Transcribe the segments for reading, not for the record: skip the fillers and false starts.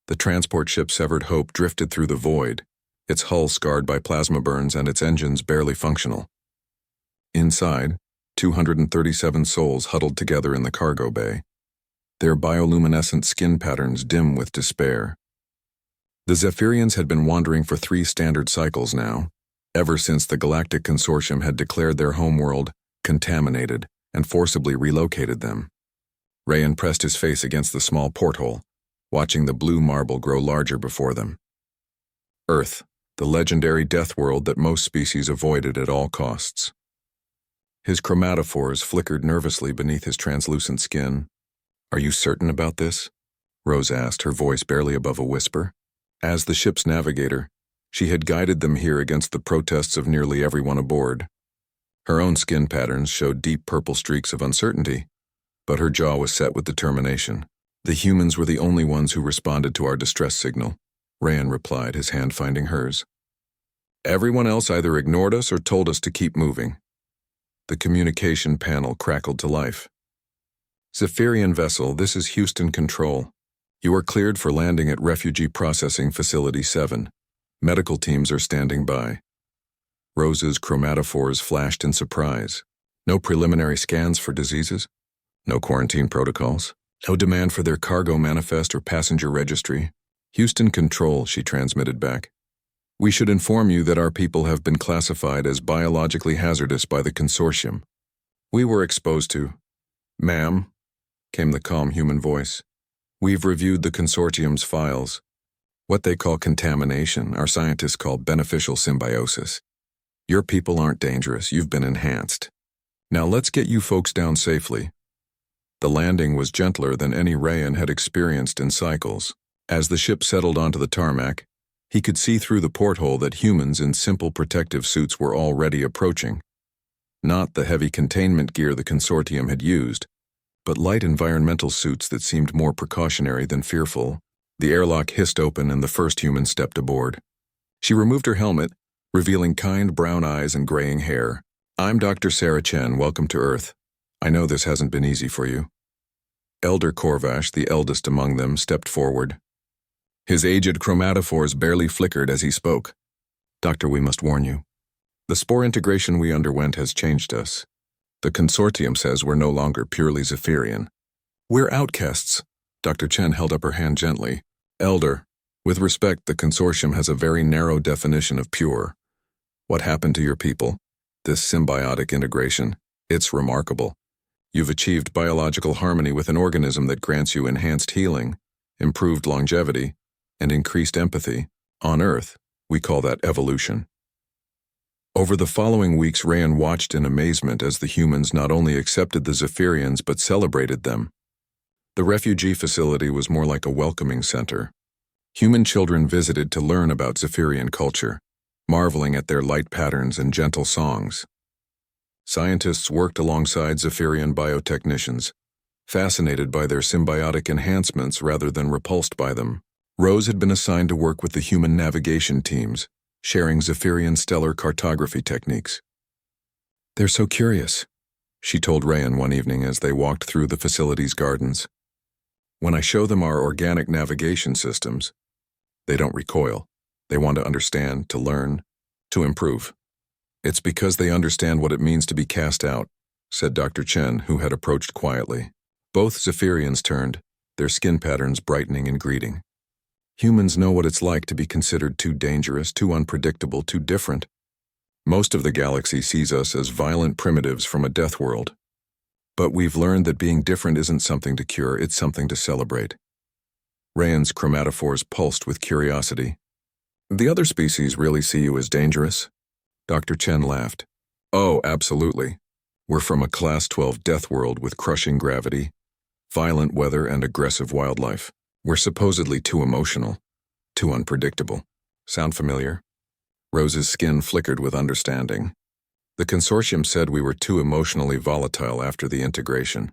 The transport ship's severed hope drifted through the void, its hull scarred by plasma burns and its engines barely functional. Inside, 237 souls huddled together in the cargo bay, their bioluminescent skin patterns dim with despair. The Zephyrians had been wandering for 3 standard cycles now, ever since the Galactic Consortium had declared their homeworld contaminated and forcibly relocated them. Rayan pressed his face against the small porthole, watching the blue marble grow larger before them. Earth, the legendary death world that most species avoided at all costs. His chromatophores flickered nervously beneath his translucent skin. "Are you certain about this?" Rose asked, her voice barely above a whisper. As the ship's navigator, she had guided them here against the protests of nearly everyone aboard. Her own skin patterns showed deep purple streaks of uncertainty, but her jaw was set with determination. "The humans were the only ones who responded to our distress signal," Rayan replied, his hand finding hers. "Everyone else either ignored us or told us to keep moving." The communication panel crackled to life. "Zephyrian vessel, this is Houston Control. You are cleared for landing at Refugee Processing Facility 7. Medical teams are standing by." Rose's chromatophores flashed in surprise. No preliminary scans for diseases? No quarantine protocols? No demand for their cargo manifest or passenger registry? "Houston Control," she transmitted back. "We should inform you that our people have been classified as biologically hazardous by the consortium. We were exposed to—" "Ma'am," came the calm human voice, "we've reviewed the consortium's files. What they call contamination, our scientists call beneficial symbiosis. Your people aren't dangerous, you've been enhanced. Now let's get you folks down safely." The landing was gentler than any Rayan had experienced in cycles. As the ship settled onto the tarmac, he could see through the porthole that humans in simple protective suits were already approaching. Not the heavy containment gear the consortium had used, but light environmental suits that seemed more precautionary than fearful. The airlock hissed open and the first human stepped aboard. She removed her helmet, revealing kind brown eyes and graying hair. "I'm Dr. Sarah Chen, welcome to Earth. I know this hasn't been easy for you." Elder Corvash, the eldest among them, stepped forward. His aged chromatophores barely flickered as he spoke. "Doctor, we must warn you. The spore integration we underwent has changed us. The consortium says we're no longer purely Zephyrian. We're outcasts." Dr. Chen held up her hand gently. "Elder, with respect, the consortium has a very narrow definition of pure. What happened to your people? This symbiotic integration, it's remarkable. You've achieved biological harmony with an organism that grants you enhanced healing, improved longevity, and increased empathy. On Earth, we call that evolution." Over the following weeks, Rayan watched in amazement as the humans not only accepted the Zephyrians but celebrated them. The refugee facility was more like a welcoming center. Human children visited to learn about Zephyrian culture, marveling at their light patterns and gentle songs. Scientists worked alongside Zephyrian biotechnicians, fascinated by their symbiotic enhancements rather than repulsed by them. Rose had been assigned to work with the human navigation teams, sharing Zephyrian stellar cartography techniques. "They're so curious," she told Rayan one evening as they walked through the facility's gardens. "When I show them our organic navigation systems, they don't recoil. They want to understand, to learn, to improve. It's because they understand what it means to be cast out," said Dr. Chen, who had approached quietly. Both Zephyrians turned, their skin patterns brightening in greeting. "Humans know what it's like to be considered too dangerous, too unpredictable, too different. Most of the galaxy sees us as violent primitives from a death world. But we've learned that being different isn't something to cure, it's something to celebrate." Rayan's chromatophores pulsed with curiosity. "The other species really see you as dangerous?" Dr. Chen laughed. "Oh, absolutely. We're from a Class 12 death world with crushing gravity, violent weather, and aggressive wildlife. We're supposedly too emotional, too unpredictable. Sound familiar?" Rose's skin flickered with understanding. "The consortium said we were too emotionally volatile after the integration,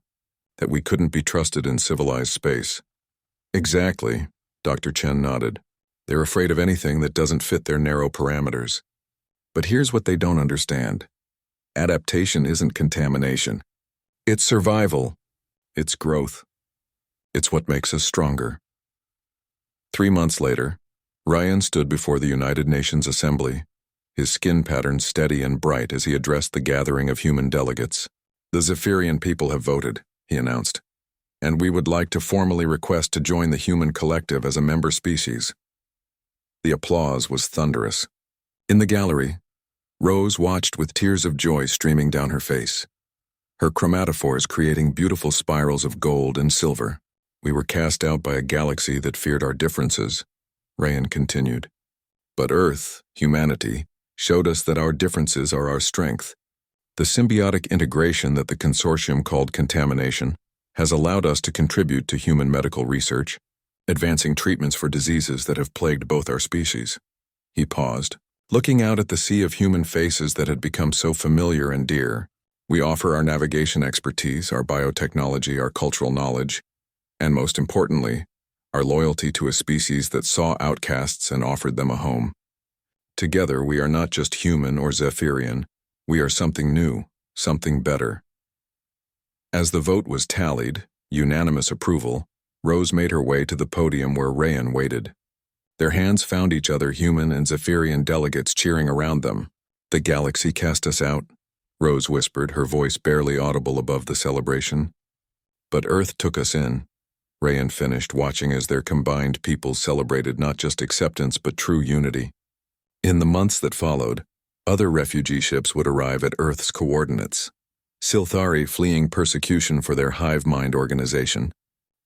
that we couldn't be trusted in civilized space." "Exactly," Dr. Chen nodded. "They're afraid of anything that doesn't fit their narrow parameters. But here's what they don't understand. Adaptation isn't contamination. It's survival. It's growth. It's what makes us stronger." 3 months later, Ryan stood before the United Nations Assembly, his skin pattern steady and bright as he addressed the gathering of human delegates. "The Zephyrian people have voted," he announced, "and we would like to formally request to join the human collective as a member species." The applause was thunderous. In the gallery, Rose watched with tears of joy streaming down her face, her chromatophores creating beautiful spirals of gold and silver. "We were cast out by a galaxy that feared our differences," Ryan continued. "But Earth, humanity, showed us that our differences are our strength. The symbiotic integration that the consortium called contamination has allowed us to contribute to human medical research, advancing treatments for diseases that have plagued both our species." He paused, looking out at the sea of human faces that had become so familiar and dear. "We offer our navigation expertise, our biotechnology, our cultural knowledge, and most importantly, our loyalty to a species that saw outcasts and offered them a home. Together, we are not just human or Zephyrian, we are something new, something better." As the vote was tallied, unanimous approval, Rose made her way to the podium where Rayan waited. Their hands found each other, human and Zephyrian delegates cheering around them. "The galaxy cast us out," Rose whispered, her voice barely audible above the celebration. "But Earth took us in," Rayan finished, watching as their combined peoples celebrated not just acceptance but true unity. In the months that followed, other refugee ships would arrive at Earth's coordinates. Silthari fleeing persecution for their hive mind organization,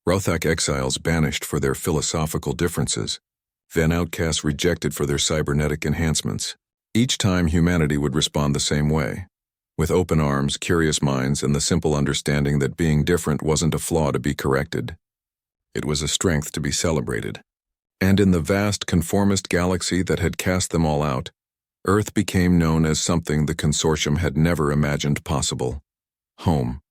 Rothak exiles banished for their philosophical differences, Van outcasts rejected for their cybernetic enhancements. Each time humanity would respond the same way, with open arms, curious minds, and the simple understanding that being different wasn't a flaw to be corrected. It was a strength to be celebrated. And in the vast conformist galaxy that had cast them all out, Earth became known as something the consortium had never imagined possible: home.